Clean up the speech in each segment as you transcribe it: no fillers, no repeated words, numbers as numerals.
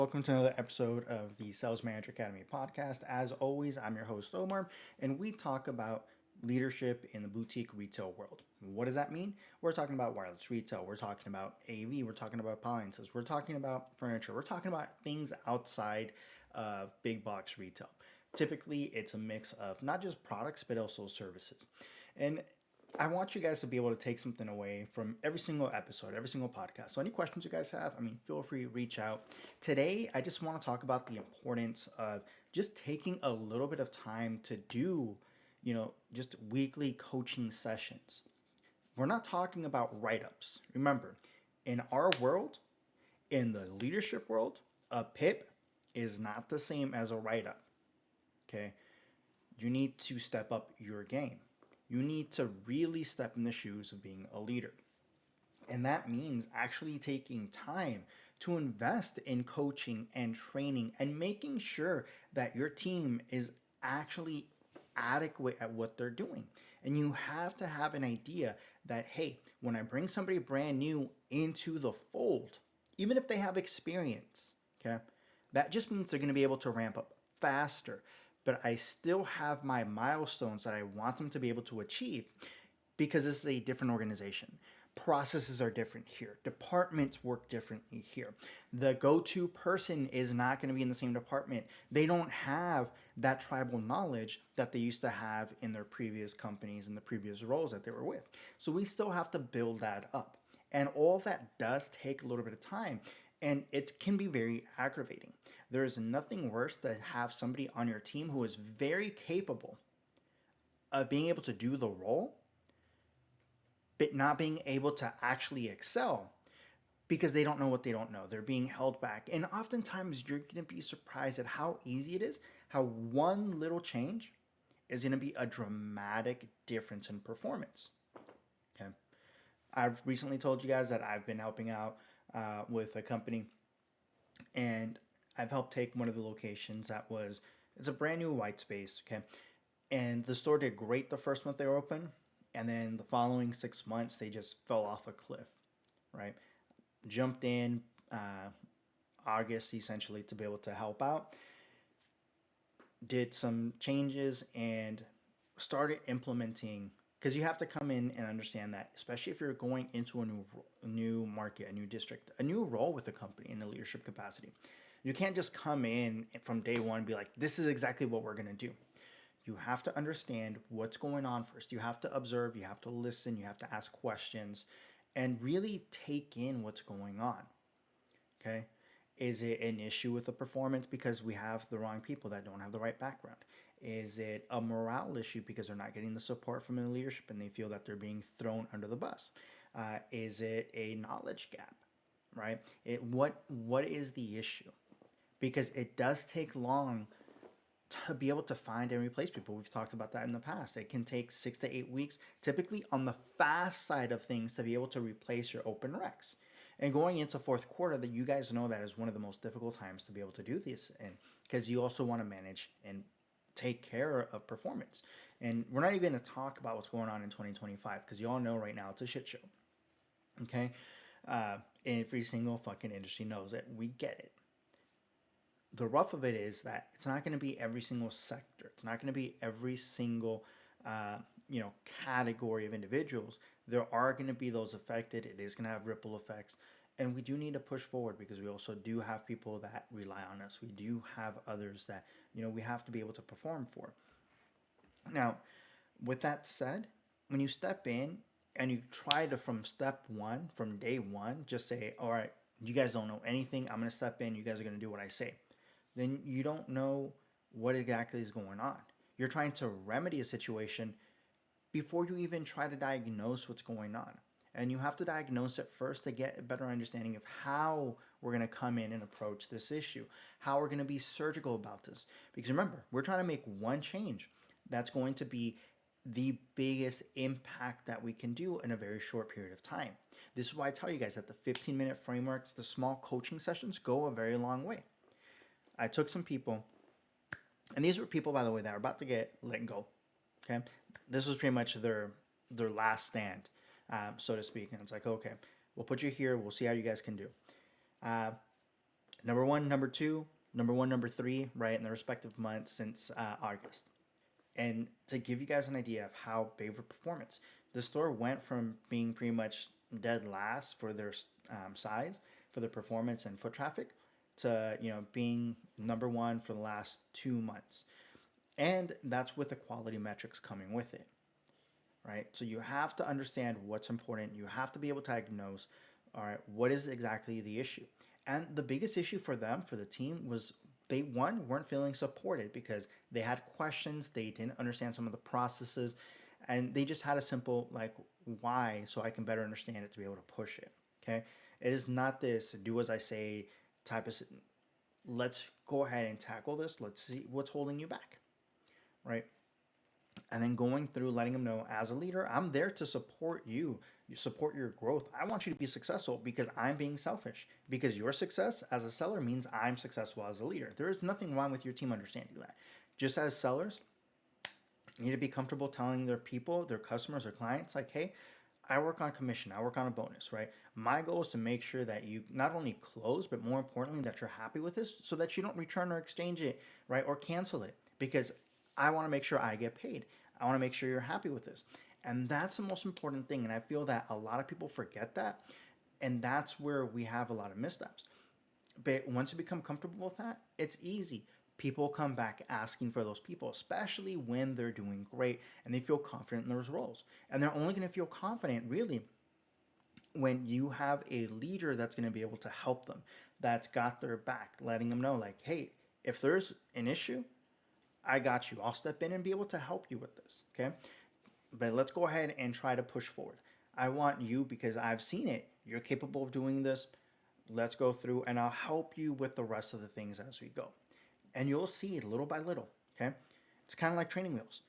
Welcome to another episode of the Sales Manager Academy podcast. As always, I'm your host, Omar, and we talk about leadership in the boutique retail world. What does that mean? We're talking about wireless retail, we're talking about AV, we're talking about appliances, we're talking about furniture, we're talking about things outside of big box retail. Typically, it's a mix of not just products, but also services. And I want you guys to be able to take something away from every single episode, every single podcast. So, any questions you guys have, feel free to reach out. Today, I just want to talk about the importance of just taking a little bit of time to do, just weekly coaching sessions. We're not talking about write ups. Remember, in our world, in the leadership world, a PIP is not the same as a write up. Okay. You need to step up your game. You need to really step in the shoes of being a leader. And that means actually taking time to invest in coaching and training and making sure that your team is actually adequate at what they're doing. And you have to have an idea that, hey, when I bring somebody brand new into the fold, even if they have experience, okay, that just means they're going to be able to ramp up faster. But I still have my milestones that I want them to be able to achieve because this is a different organization. Processes are different here. Departments work differently here. The go-to person is not going to be in the same department. They don't have that tribal knowledge that they used to have in their previous companies and the previous roles that they were with. So we still have to build that up. And all that does take a little bit of time. And it can be very aggravating. There is nothing worse than have somebody on your team who is very capable of being able to do the role, but not being able to actually excel because they don't know what they don't know. They're being held back. And oftentimes you're going to be surprised at how easy it is, how one little change is going to be a dramatic difference in performance. Okay. I've recently told you guys that I've been helping out with a company, and I've helped take one of the locations it's a brand new white space. Okay. And the store did great the first month they were open. And then the following 6 months, they just fell off a cliff, right? Jumped in August essentially to be able to help out, did some changes, and started implementing. Because you have to come in and understand that, especially if you're going into a new market, a new district, a new role with the company in a leadership capacity. You can't just come in from day one and be like, this is exactly what we're going to do. You have to understand what's going on first. You have to observe, you have to listen, you have to ask questions, and really take in what's going on. Okay? Is it an issue with the performance because we have the wrong people that don't have the right background? Is it a morale issue because they're not getting the support from the leadership and they feel that they're being thrown under the bus? Is it a knowledge gap? Right? What is the issue? Because it does take long to be able to find and replace people. We've talked about that in the past. It can take 6 to 8 weeks, typically on the fast side of things, to be able to replace your open recs. And going into fourth quarter, that you guys know that is one of the most difficult times to be able to do this, and because you also want to manage and take care of performance. And we're not even going to talk about what's going on in 2025 because you all know right now it's a shit show. Okay, every single fucking industry knows it. We get it. The rough of it is that it's not going to be every single sector. It's not going to be every single, uh, category of individuals. There are going to be those affected. It is going to have ripple effects, and we do need to push forward because we also do have people that rely on us. We do have others that we have to be able to perform for. Now, with that said, when you step in and you try to from step one, from day one, just say, "All right, you guys don't know anything. I'm going to step in. You guys are going to do what I say." Then you don't know what exactly is going on. You're trying to remedy a situation before you even try to diagnose what's going on. And you have to diagnose it first to get a better understanding of how we're going to come in and approach this issue, how we're going to be surgical about this. Because remember, we're trying to make one change that's going to be the biggest impact that we can do in a very short period of time. This is why I tell you guys that the 15-minute frameworks, the small coaching sessions go a very long way. I took some people, and these were people, by the way, that are about to get let go. Okay, this was pretty much their last stand, so to speak. And it's like, okay, we'll put you here. We'll see how you guys can do. Uh, Number one, number two, number one, number three, right, in the respective months since August. And to give you guys an idea of how big of a performance, the store went from being pretty much dead last for their size, for their performance and foot traffic, to being number one for the last 2 months, and that's with the quality metrics coming with it, right? So you have to understand what's important. You have to be able to diagnose, all right, what is exactly the issue. And the biggest issue for them, for the team, was they weren't feeling supported because they had questions, they didn't understand some of the processes, and they just had a simple like why, so I can better understand it to be able to push it. Okay, it is not this do as I say type of. Let's go ahead and tackle this. Let's see what's holding you back, right? And then going through letting them know, as a leader, I'm there to support you, support your growth. I want you to be successful because I'm being selfish, because your success as a seller means I'm successful as a leader. There is nothing wrong with your team understanding that. Just as sellers, you need to be comfortable telling their people, their customers, their clients, like, hey, I work on commission, I work on a bonus, right? My goal is to make sure that you not only close, but more importantly, that you're happy with this so that you don't return or exchange it, right? Or cancel it, because I want to make sure I get paid. I want to make sure you're happy with this. And that's the most important thing. And I feel that a lot of people forget that. And that's where we have a lot of missteps. But once you become comfortable with that, it's easy. People come back asking for those people, especially when they're doing great and they feel confident in those roles. And they're only going to feel confident, really, when you have a leader that's going to be able to help them, that's got their back, letting them know, like, hey, if there's an issue, I got you. I'll step in and be able to help you with this. Okay. But let's go ahead and try to push forward. I want you, because I've seen it. You're capable of doing this. Let's go through and I'll help you with the rest of the things as we go. And you'll see it little by little. Okay. It's kind of like training wheels.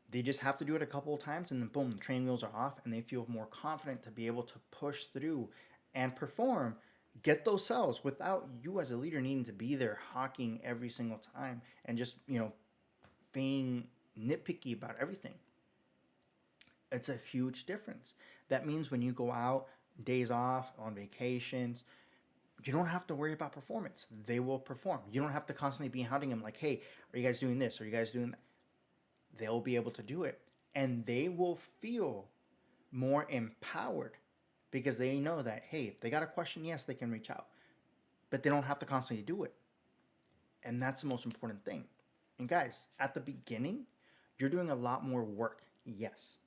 They just have to do it a couple of times and then boom, the training wheels are off and they feel more confident to be able to push through and perform, get those sales without you as a leader needing to be there hawking every single time and just, being nitpicky about everything. It's a huge difference. That means when you go out, days off, on vacations, you don't have to worry about performance. They will perform. You don't have to constantly be hounding them like, hey, are you guys doing this? Are you guys doing that? They'll be able to do it. And they will feel more empowered because they know that, hey, if they got a question, yes, they can reach out. But they don't have to constantly do it. And that's the most important thing. And guys, at the beginning, you're doing a lot more work, yes.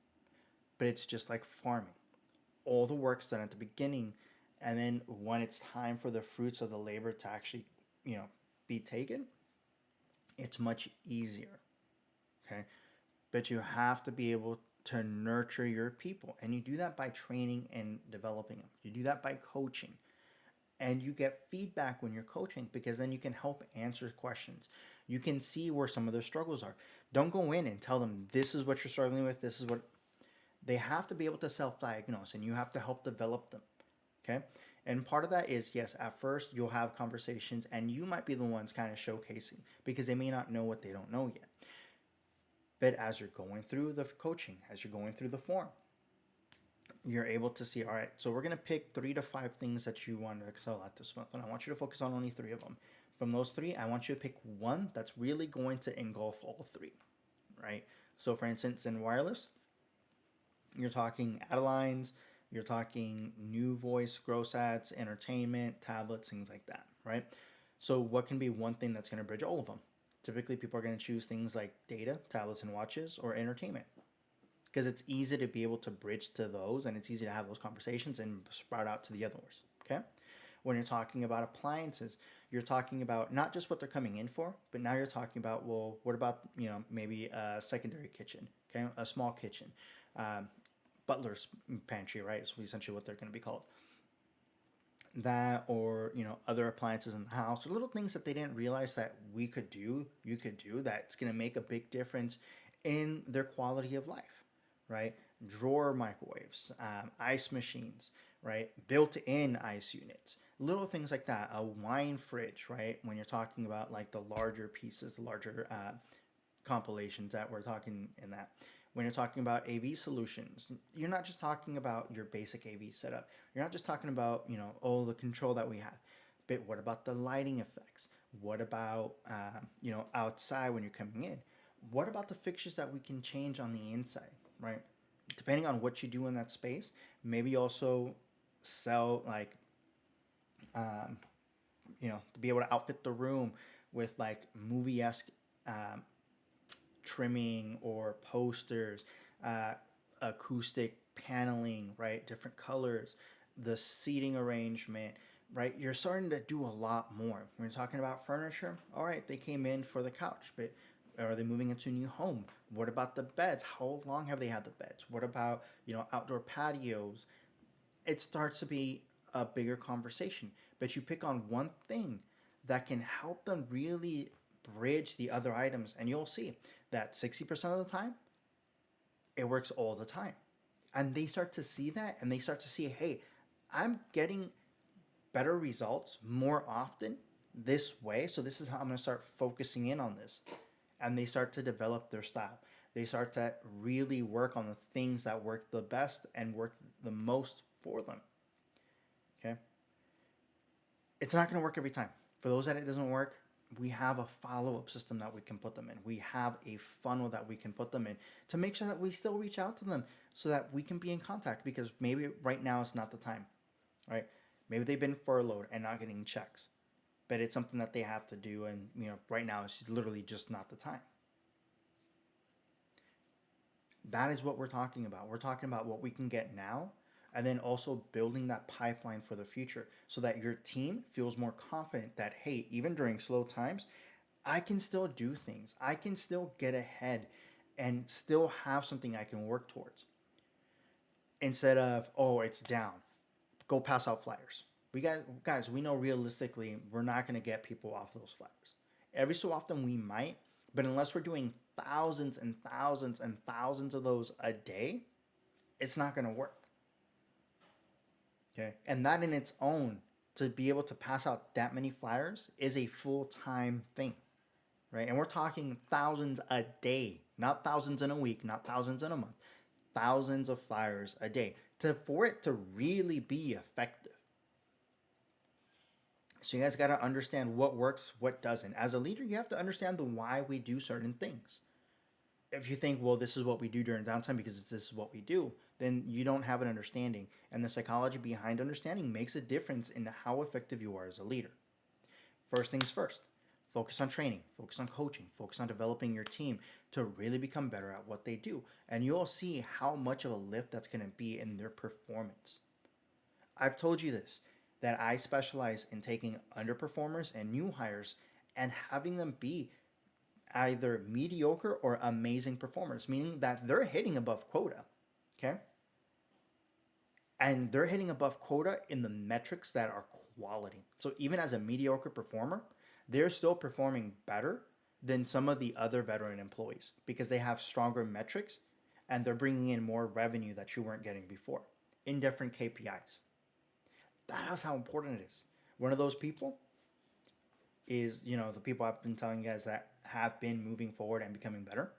But it's just like farming. All the work's done at the beginning, and then when it's time for the fruits of the labor to actually, be taken, it's much easier. Okay? But you have to be able to nurture your people. And you do that by training and developing them. You do that by coaching. And you get feedback when you're coaching because then you can help answer questions. You can see where some of their struggles are. Don't go in and tell them this is what you're struggling with, this is what they have to be able to self-diagnose and you have to help develop them. Okay? And part of that is, yes, at first you'll have conversations and you might be the ones kind of showcasing because they may not know what they don't know yet. But as you're going through the coaching, as you're going through the form, you're able to see, all right, so we're going to pick 3 to 5 things that you want to excel at this month. And I want you to focus on only 3 of them. From those 3, I want you to pick one that's really going to engulf all 3, right? So for instance, in wireless, you're talking Adelines, you're talking new voice, gross ads, entertainment, tablets, things like that, right? So what can be one thing that's going to bridge all of them? Typically, people are going to choose things like data, tablets and watches, or entertainment because it's easy to be able to bridge to those and it's easy to have those conversations and sprout out to the others, okay? When you're talking about appliances, you're talking about not just what they're coming in for, but now you're talking about, well, what about, maybe a secondary kitchen, okay? A small kitchen, butler's pantry, right? Is essentially what they're going to be called. That or, other appliances in the house, or little things that they didn't realize that we could do, you could do, that's going to make a big difference in their quality of life, right? Drawer microwaves, ice machines, right? Built-in ice units, little things like that. A wine fridge, right? When you're talking about like the larger pieces, the larger compilations that we're talking in that. When you're talking about AV solutions, you're not just talking about your basic AV setup. You're not just talking about, the control that we have. But what about the lighting effects? What about outside when you're coming in? What about the fixtures that we can change on the inside, right? Depending on what you do in that space, maybe also sell like um, to be able to outfit the room with like movie esque um, trimming or posters, uh, acoustic paneling, right? Different colors, the seating arrangement, right? You're starting to do a lot more. When you're talking about furniture, all right, they came in for the couch, but are they moving into a new home? What about the beds? How long have they had the beds? What about, outdoor patios? It starts to be a bigger conversation. But you pick on one thing that can help them really bridge the other items, and you'll see that 60% of the time, it works all the time. And they start to see that and they start to see, hey, I'm getting better results more often this way. So this is how I'm going to start focusing in on this. And they start to develop their style. They start to really work on the things that work the best and work the most for them. Okay. It's not going to work every time. For those that it doesn't work, we have a follow-up system that we can put them in. We have a funnel that we can put them in to make sure that we still reach out to them so that we can be in contact, because maybe right now is not the time, right? Maybe they've been furloughed and not getting checks, but it's something that they have to do, and right now it's literally just not the time. That is what we're talking about. We're talking about what we can get now, and then also building that pipeline for the future so that your team feels more confident that, hey, even during slow times, I can still do things. I can still get ahead and still have something I can work towards. Instead of, oh, it's down, go pass out flyers. Guys, we know realistically we're not going to get people off those flyers. Every so often we might, but unless we're doing thousands and thousands and thousands of those a day, it's not going to work. Okay. And that in its own, to be able to pass out that many flyers is a full time thing, right? And we're talking thousands a day, not thousands in a week, not thousands in a month, thousands of flyers a day for it to really be effective. So you guys got to understand what works, what doesn't. As a leader, you have to understand the why we do certain things. If you think, well, this is what we do during downtime because this is what we do, then you don't have an understanding. And the psychology behind understanding makes a difference in how effective you are as a leader. First things first, focus on training, focus on coaching, focus on developing your team to really become better at what they do. And you'll see how much of a lift that's going to be in their performance. I've told you this, that I specialize in taking underperformers and new hires and having them be either mediocre or amazing performers, meaning that they're hitting above quota. Okay? And they're hitting above quota in the metrics that are quality. So even as a mediocre performer, they're still performing better than some of the other veteran employees because they have stronger metrics and they're bringing in more revenue that you weren't getting before in different KPIs. That's how important it is. One of those people is, the people I've been telling you guys that have been moving forward and becoming better.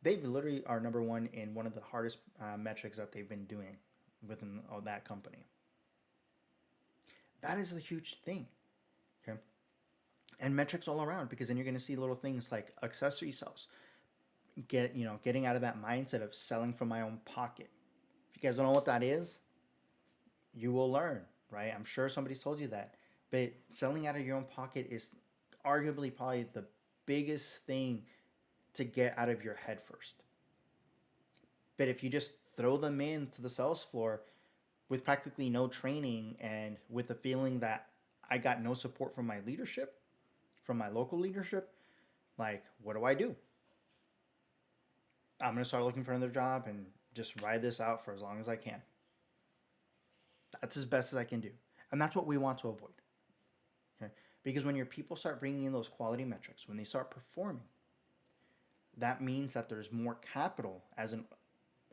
They literally are number one in one of the hardest metrics that they've been doing within that company. That is a huge thing. Okay. And metrics all around, because then you're going to see little things like accessory sales. Getting out of that mindset of selling from my own pocket. If you guys don't know what that is, you will learn, right? I'm sure somebody's told you that. But selling out of your own pocket is arguably probably the biggest thing to get out of your head first. But if you just throw them into the sales floor with practically no training and with the feeling that I got no support from my leadership, from my local leadership, like, what do I do? I'm going to start looking for another job and just ride this out for as long as I can. That's as best as I can do. And that's what we want to avoid. Okay? Because when your people start bringing in those quality metrics, when they start performing, that means that there's more capital as an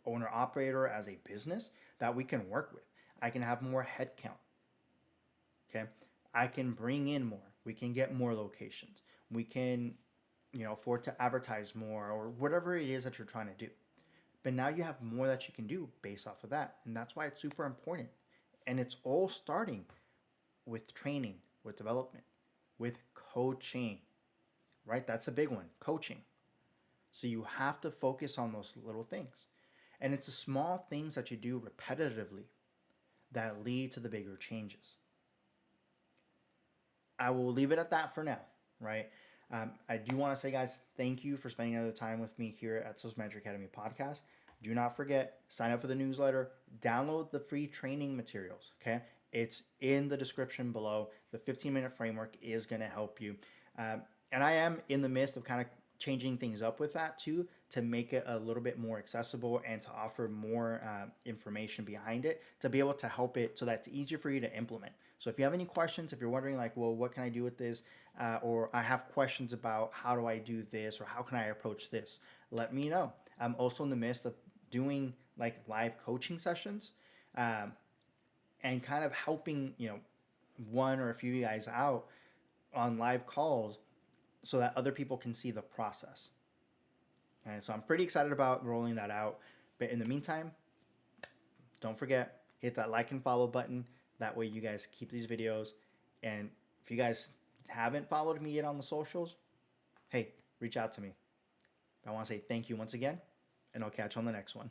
owner operator, as a business that we can work with. I can have more headcount. Okay? I can bring in more. We can get more locations. We can, afford to advertise more or whatever it is that you're trying to do. But now you have more that you can do based off of that. And that's why it's super important. And it's all starting with training, with development, with coaching, right? That's a big one, coaching. So you have to focus on those little things. And it's the small things that you do repetitively that lead to the bigger changes. I will leave it at that for now, right? I do want to say, guys, thank you for spending another time with me here at Social Manager Academy podcast. Do not forget, sign up for the newsletter, download the free training materials, okay? It's in the description below. The 15-minute framework is going to help you. And I am in the midst of kind of changing things up with that too, to make it a little bit more accessible and to offer more information behind it to be able to help it so that it's easier for you to implement. So if you have any questions, if you're wondering like, well, what can I do with this? Or I have questions about how do I do this or how can I approach this? Let me know. I'm also in the midst of doing like live coaching sessions and kind of helping, one or a few guys out on live calls so that other people can see the process. And so I'm pretty excited about rolling that out. But in the meantime, don't forget, hit that like and follow button. That way you guys keep these videos. And if you guys haven't followed me yet on the socials, hey, reach out to me. I want to say thank you once again, and I'll catch you on the next one.